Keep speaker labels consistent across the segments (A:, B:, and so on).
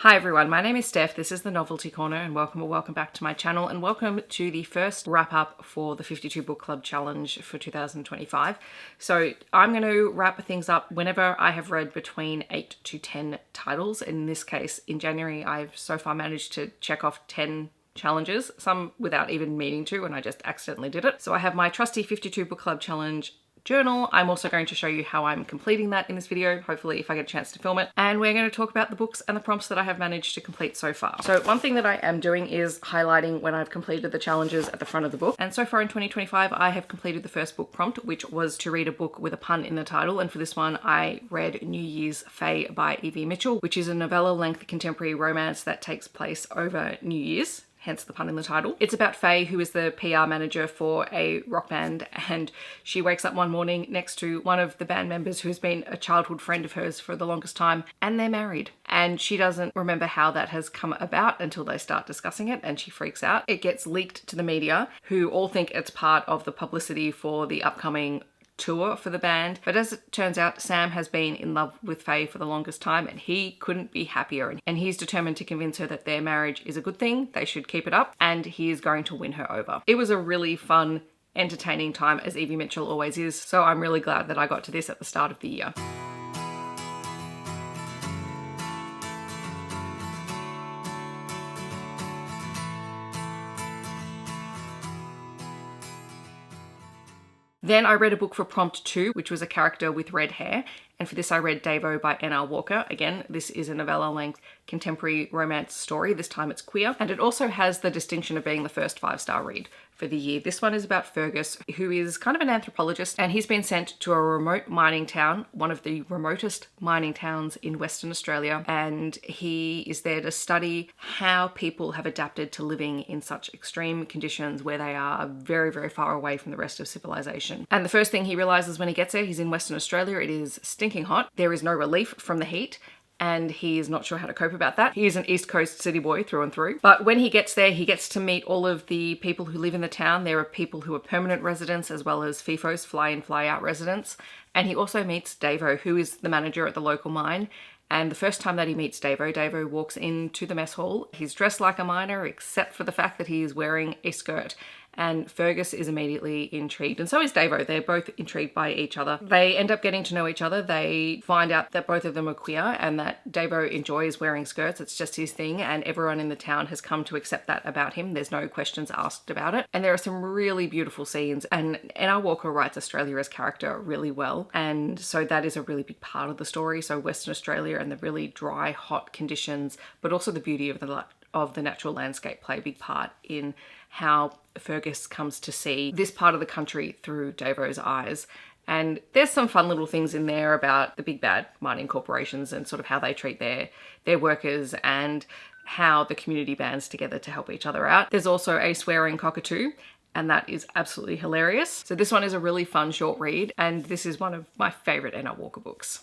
A: Hi everyone, my name is Steph, this is the Novelty Corner, and welcome back to my channel, and welcome to the first wrap up for the 52 Book Club Challenge for 2025. So I'm going to wrap things up whenever I have read between 8 to 10 titles. In this case, in January, I've so far managed to check off 10 challenges, some without even meaning to, and I just accidentally did it. So I have my trusty 52 Book Club Challenge journal. I'm also going to show you how I'm completing that in this video, hopefully if I get a chance to film it. And we're going to talk about the books and the prompts that I have managed to complete so far. So one thing that I am doing is highlighting when I've completed the challenges at the front of the book. And so far in 2025, I have completed the first book prompt, which was to read a book with a pun in the title. And for this one, I read New Year's Faye by Evie Mitchell, which is a novella-length contemporary romance that takes place over New Year's. Hence the pun in the title. It's about Faye, who is the PR manager for a rock band, and she wakes up one morning next to one of the band members who's been a childhood friend of hers for the longest time, and they're married. And she doesn't remember how that has come about until they start discussing it, and she freaks out. It gets leaked to the media, who all think it's part of the publicity for the upcoming tour for the band. But as it turns out, Sam has been in love with Faye for the longest time, and he couldn't be happier, and he's determined to convince her that their marriage is a good thing, they should keep it up, and he is going to win her over. It was a really fun, entertaining time, as Evie Mitchell always is, so I'm really glad that I got to this at the start of the year. Then I read a book for prompt 2, which was a character with red hair. And for this I read Davo by N.R. Walker. Again, this is a novella-length contemporary romance story. This time it's queer. And it also has the distinction of being the first 5-star read for the year. This one is about Fergus, who is kind of an anthropologist, and he's been sent to a remote mining town, one of the remotest mining towns in Western Australia. And he is there to study how people have adapted to living in such extreme conditions where they are very, very far away from the rest of civilization. And the first thing he realizes when he gets there, he's in Western Australia, it is stinking hot. There is no relief from the heat, and he is not sure how to cope about that. He is an East Coast city boy through and through. But when he gets there, he gets to meet all of the people who live in the town. There are people who are permanent residents as well as FIFOs, fly-in, fly-out residents. And he also meets Davo, who is the manager at the local mine. And the first time that he meets Davo, Davo walks into the mess hall. He's dressed like a miner, except for the fact that he is wearing a skirt. And Fergus is immediately intrigued, and so is Davo. They're both intrigued by each other. They end up getting to know each other. They find out that both of them are queer and that Davo enjoys wearing skirts. It's just his thing, and everyone in the town has come to accept that about him. There's no questions asked about it. And there are some really beautiful scenes, and N.R. Walker writes Australia's character really well, and so that is a really big part of the story. So Western Australia and the really dry, hot conditions, but also the beauty of the natural landscape play a big part in how Fergus comes to see this part of the country through Davo's eyes. And there's some fun little things in there about the big bad mining corporations and sort of how they treat their workers and how the community bands together to help each other out. There's also a swearing cockatoo, and that is absolutely hilarious. So this one is a really fun short read, and this is one of my favorite N.R. Walker books.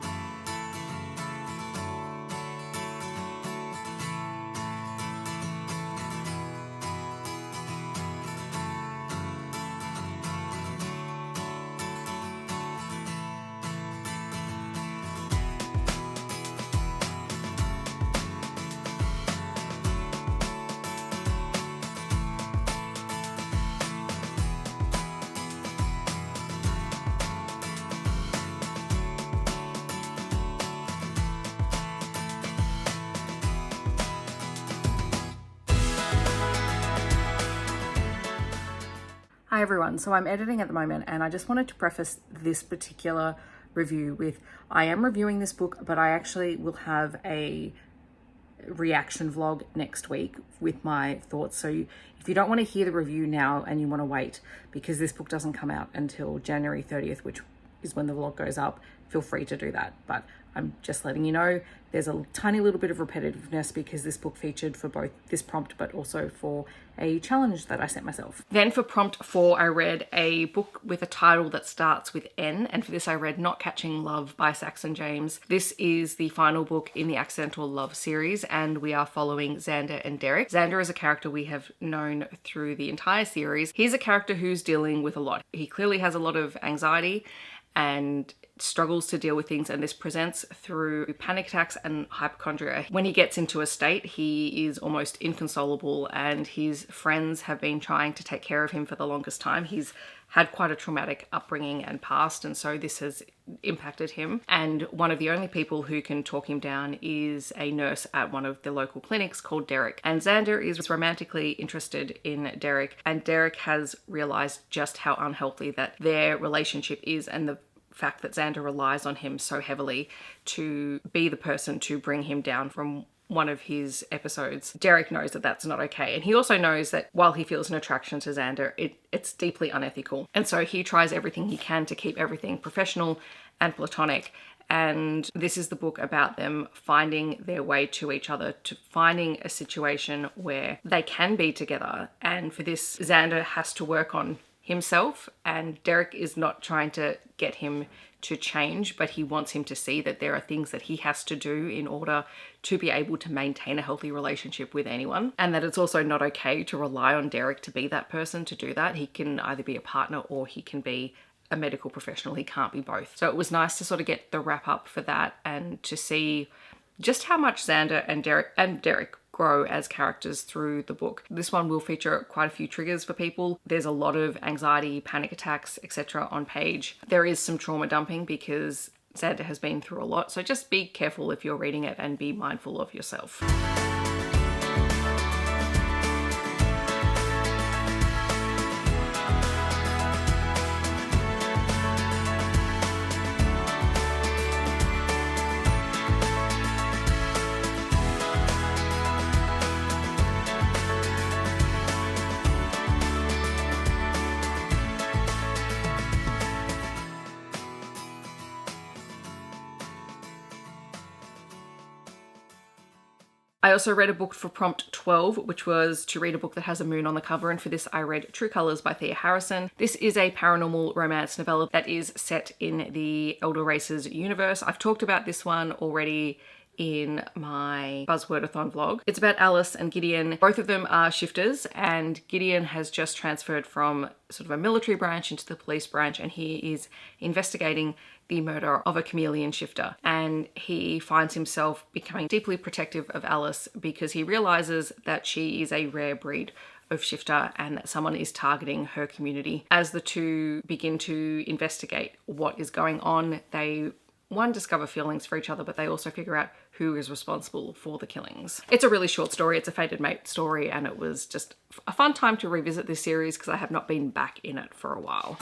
A: Hi everyone, so I'm editing at the moment, and I just wanted to preface this particular review with, I am reviewing this book, but I actually will have a reaction vlog next week with my thoughts. So if you don't want to hear the review now and you want to wait, because this book doesn't come out until January 30th, which is when the vlog goes up, feel free to do that. But I'm just letting you know there's a tiny little bit of repetitiveness because this book featured for both this prompt but also for a challenge that I set myself. Then for prompt 4, I read a book with a title that starts with N, and for this I read Not Catching Love by Saxon James. This is the final book in the Accidental Love series, and we are following Xander and Derek. Xander is a character we have known through the entire series. He's a character who's dealing with a lot. He clearly has a lot of anxiety, and struggles to deal with things, and this presents through panic attacks and hypochondria. When he gets into a state, he is almost inconsolable, and his friends have been trying to take care of him for the longest time. He's had quite a traumatic upbringing and past, and so this has impacted him. And one of the only people who can talk him down is a nurse at one of the local clinics called Derek. And Xander is romantically interested in Derek, and Derek has realized just how unhealthy that their relationship is, and the fact that Xander relies on him so heavily to be the person to bring him down from one of his episodes. Derek knows that that's not okay. And he also knows that while he feels an attraction to Xander, it's deeply unethical. And so he tries everything he can to keep everything professional and platonic. And this is the book about them finding their way to each other, to finding a situation where they can be together. And for this, Xander has to work on himself, and Derek is not trying to get him to change, but he wants him to see that there are things that he has to do in order to be able to maintain a healthy relationship with anyone, and that it's also not okay to rely on Derek to be that person to do that. He can either be a partner or he can be a medical professional. He can't be both. So it was nice to sort of get the wrap up for that and to see just how much Xander and Derek grow as characters through the book. This one will feature quite a few triggers for people. There's a lot of anxiety, panic attacks, etc. on page. There is some trauma dumping because Xander has been through a lot, so just be careful if you're reading it and be mindful of yourself. I also read a book for prompt 12, which was to read a book that has a moon on the cover, and for this I read True Colours by Thea Harrison. This is a paranormal romance novella that is set in the Elder Races universe. I've talked about this one already in my Buzzwordathon vlog. It's about Alice and Gideon. Both of them are shifters, and Gideon has just transferred from sort of a military branch into the police branch, and he is investigating the murder of a chameleon shifter. And he finds himself becoming deeply protective of Alice because he realizes that she is a rare breed of shifter and that someone is targeting her community. As the two begin to investigate what is going on, they discover feelings for each other, but they also figure out who is responsible for the killings. It's a really short story. It's a fated mate story, and it was just a fun time to revisit this series because I have not been back in it for a while.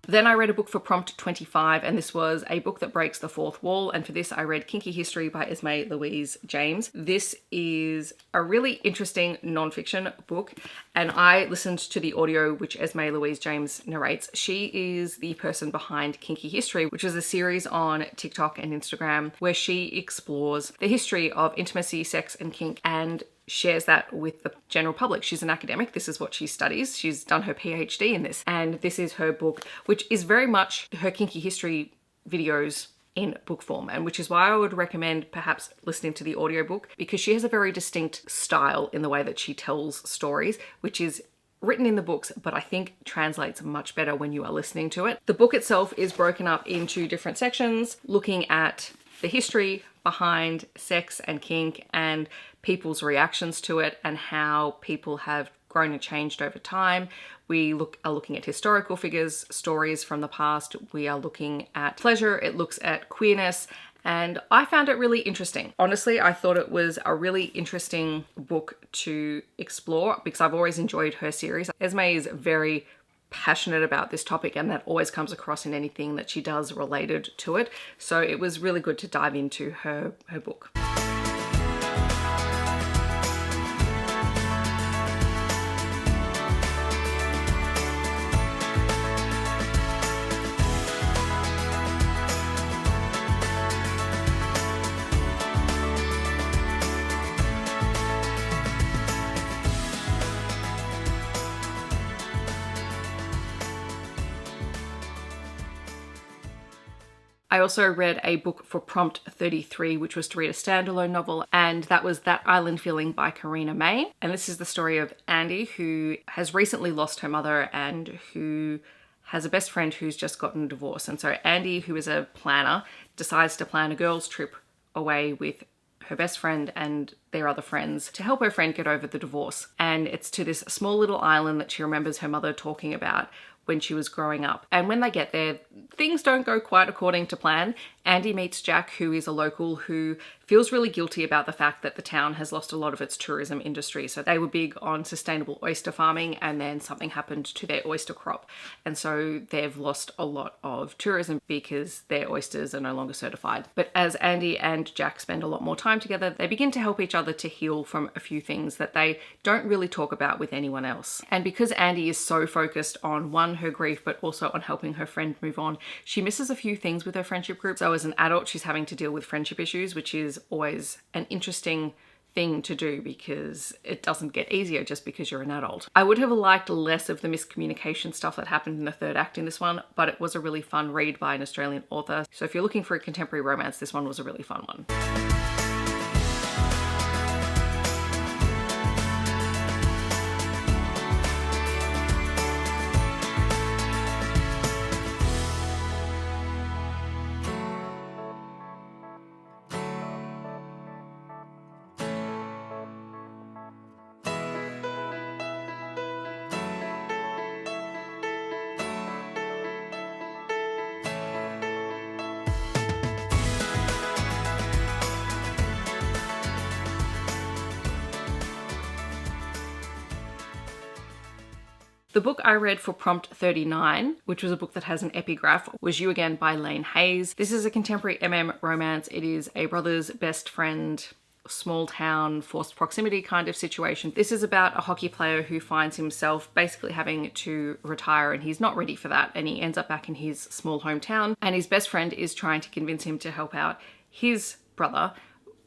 A: Then I read a book for prompt 25, and this was a book that breaks the fourth wall. And for this, I read Kinky History by Esme, Louise, James. This is a really interesting nonfiction book, and I listened to the audio which Esme, Louise, James narrates. She is the person behind Kinky History, which is a series on TikTok and Instagram where she explores the history of intimacy, sex, and kink, and shares that with the general public. She's an academic. This is what she studies. She's done her PhD in this, and this is her book, which is very much her Kinky History videos in book form, and which is why I would recommend perhaps listening to the audiobook, because she has a very distinct style in the way that she tells stories, which is written in the books, but I think translates much better when you are listening to it. The book itself is broken up into different sections, looking at the history behind sex and kink and people's reactions to it and how people have grown and changed over time. We are looking at historical figures, stories from the past. We are looking at pleasure. It looks at queerness, and I found it really interesting. Honestly, I thought it was a really interesting book to explore because I've always enjoyed her series. Esme is very passionate about this topic, and that always comes across in anything that she does related to it. So it was really good to dive into her book. I also read a book for Prompt 33, which was to read a standalone novel, and that was That Island Feeling by Karina May. And this is the story of Andy, who has recently lost her mother and who has a best friend who's just gotten a divorce. And so Andy, who is a planner, decides to plan a girls' trip away with her best friend and their other friends to help her friend get over the divorce. And it's to this small little island that she remembers her mother talking about when she was growing up. And when they get there, things don't go quite according to plan. Andy meets Jack, who is a local who feels really guilty about the fact that the town has lost a lot of its tourism industry. So they were big on sustainable oyster farming, and then something happened to their oyster crop. And so they've lost a lot of tourism because their oysters are no longer certified. But as Andy and Jack spend a lot more time together, they begin to help each other to heal from a few things that they don't really talk about with anyone else. And because Andy is so focused on her grief, but also on helping her friend move on, she misses a few things with her friendship group. So as an adult, she's having to deal with friendship issues, which is always an interesting thing to do because it doesn't get easier just because you're an adult. I would have liked less of the miscommunication stuff that happened in the third act in this one, but it was a really fun read by an Australian author. So if you're looking for a contemporary romance, this one was a really fun one. The book I read for Prompt 39, which was a book that has an epigraph, was You Again by Lane Hayes. This is a contemporary romance. It is a brother's best friend, small town, forced proximity kind of situation. This is about a hockey player who finds himself basically having to retire, and he's not ready for that, and he ends up back in his small hometown, and his best friend is trying to convince him to help out his brother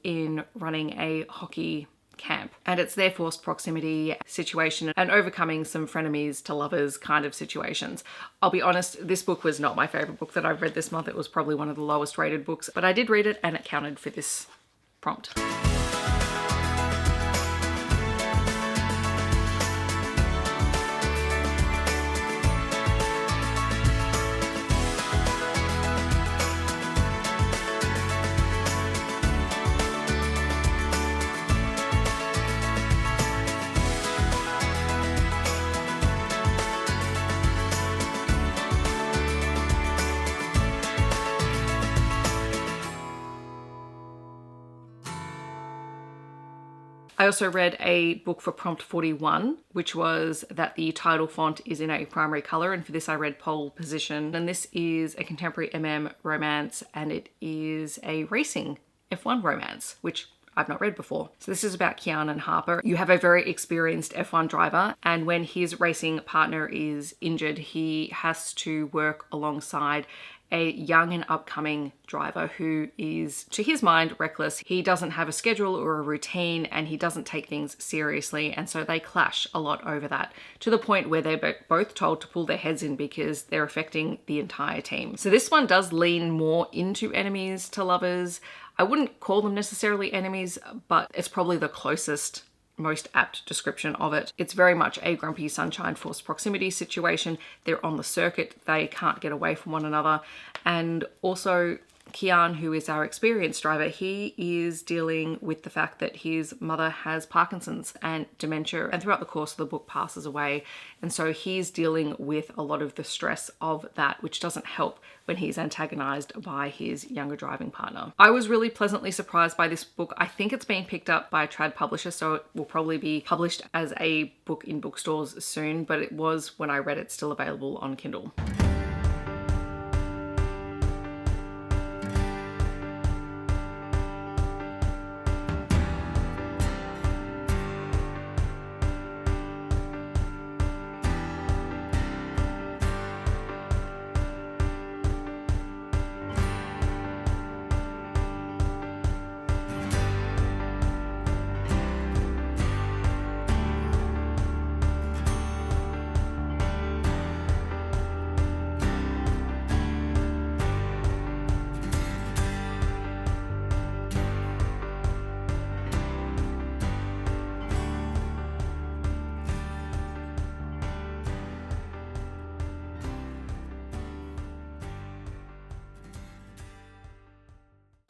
A: in running a hockey camp. And it's their forced proximity situation and overcoming some frenemies to lovers kind of situations. I'll be honest, this book was not my favorite book that I've read this month. It was probably one of the lowest rated books, but I did read it and it counted for this prompt. I also read a book for Prompt 41, which was that the title font is in a primary colour, and for this I read Pole Position. And this is a contemporary romance, and it is a racing F1 romance, which I've not read before. So this is about Kian and Harper. You have a very experienced F1 driver, and when his racing partner is injured, he has to work alongside a young and upcoming driver who is, to his mind, reckless. He doesn't have a schedule or a routine, and he doesn't take things seriously, and so they clash a lot over that, to the point where they're both told to pull their heads in because they're affecting the entire team. So this one does lean more into enemies to lovers. I wouldn't call them necessarily enemies, but it's probably the closest, most apt description of it. It's very much a grumpy sunshine forced proximity situation. They're on the circuit, they can't get away from one another. And also Kian, who is our experienced driver, he is dealing with the fact that his mother has Parkinson's and dementia, and throughout the course of the book passes away. And so he's dealing with a lot of the stress of that, which doesn't help when he's antagonized by his younger driving partner. I was really pleasantly surprised by this book. I think it's being picked up by a trad publisher, so it will probably be published as a book in bookstores soon, but it was, when I read it, still available on Kindle.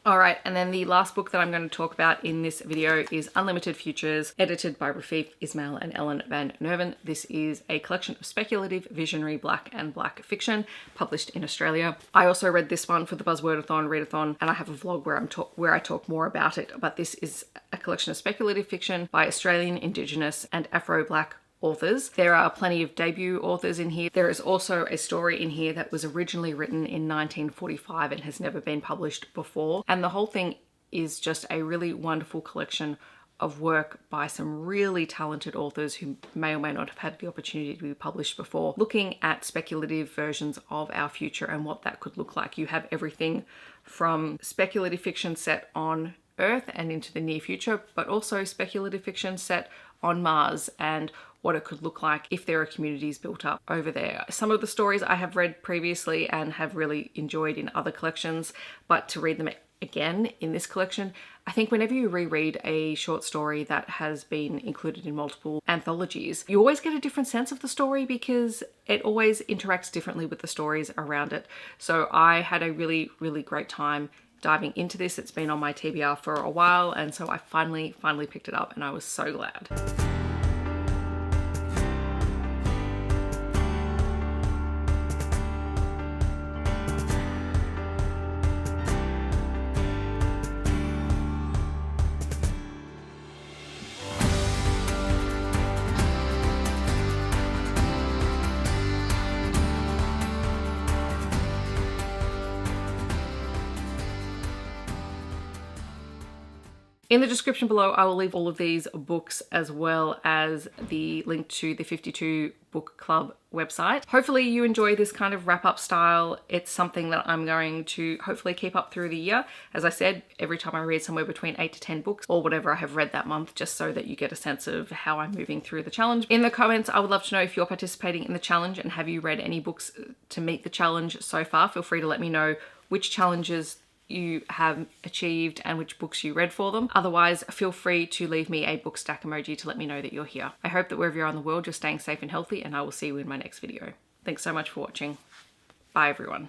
A: All right, and then the last book that I'm going to talk about in this video is Unlimited Futures, edited by Rafif Ismail and Ellen Van Nerven. This is a collection of speculative, visionary black and black fiction published in Australia. I also read this one for the Buzzwordathon, Readathon, and I have a vlog where I talk more about it, but this is a collection of speculative fiction by Australian, Indigenous and Afro-Black authors. There are plenty of debut authors in here. There is also a story in here that was originally written in 1945 and has never been published before. And the whole thing is just a really wonderful collection of work by some really talented authors who may or may not have had the opportunity to be published before, looking at speculative versions of our future and what that could look like. You have everything from speculative fiction set on Earth and into the near future, but also speculative fiction set on Mars and what it could look like if there are communities built up over there. Some of the stories I have read previously and have really enjoyed in other collections, but to read them again in this collection, I think whenever you reread a short story that has been included in multiple anthologies, you always get a different sense of the story because it always interacts differently with the stories around it. So I had a really, really great time diving into this. It's been on my TBR for a while, and so I finally picked it up and I was so glad. In the description below, I will leave all of these books as well as the link to the 52 Book Club website. Hopefully you enjoy this kind of wrap-up style. It's something that I'm going to hopefully keep up through the year. As I said, every time I read somewhere between 8 to 10 books or whatever I have read that month, just so that you get a sense of how I'm moving through the challenge. In the comments, I would love to know if you're participating in the challenge and have you read any books to meet the challenge so far. Feel free to let me know which challenges you have achieved and which books you read for them. Otherwise, feel free to leave me a book stack emoji to let me know that you're here. I hope that wherever you're in the world, you're staying safe and healthy, and I will see you in my next video. Thanks so much for watching. Bye everyone.